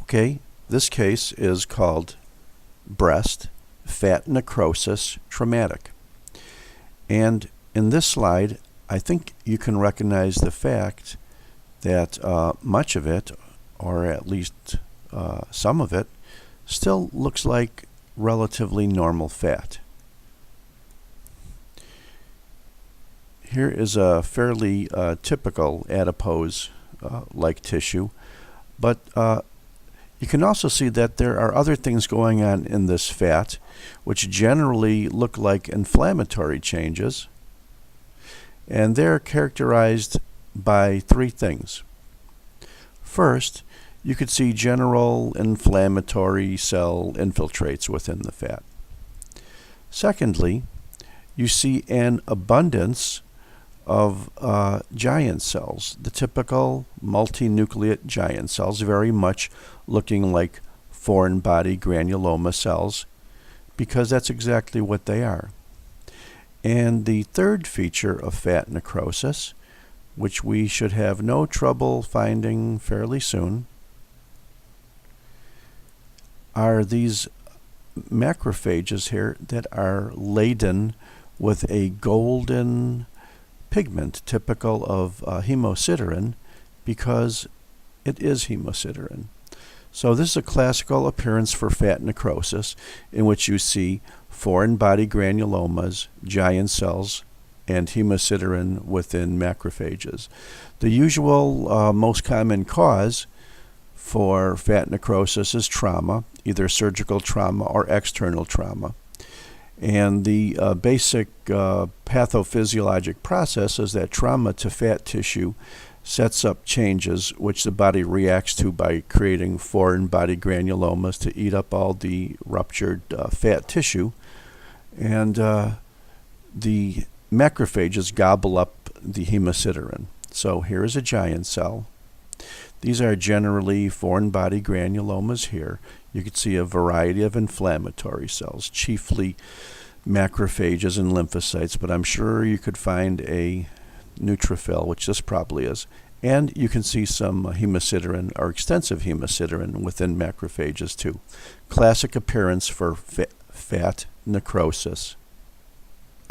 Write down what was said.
Okay, this case is called breast fat necrosis traumatic. And in this slide, I think you can recognize the fact that much of it, or at least some of it, still looks like relatively normal fat. Here is a fairly typical adipose-like tissue, but you can also see that there are other things going on in this fat which generally look like inflammatory changes, and they're characterized by three things. First, you could see general inflammatory cell infiltrates within the fat. Secondly, you see an abundance of giant cells, the typical multinucleate giant cells, very much looking like foreign body granuloma cells, because that's exactly what they are. And the third feature of fat necrosis, which we should have no trouble finding fairly soon, are these macrophages here that are laden with a golden pigment typical of hemosiderin, because it is hemosiderin. So this is a classical appearance for fat necrosis, in which you see foreign body granulomas, giant cells, and hemosiderin within macrophages. The usual most common cause for fat necrosis is trauma, either surgical trauma or external trauma. And the basic pathophysiologic process is that trauma to fat tissue sets up changes which the body reacts to by creating foreign body granulomas to eat up all the ruptured fat tissue. And the macrophages gobble up the hemosiderin. So here is a giant cell. These are generally foreign body granulomas here. You can see a variety of inflammatory cells, chiefly macrophages and lymphocytes, but I'm sure you could find a neutrophil, which this probably is. And you can see some hemosiderin or extensive hemosiderin within macrophages too. Classic appearance for fat necrosis.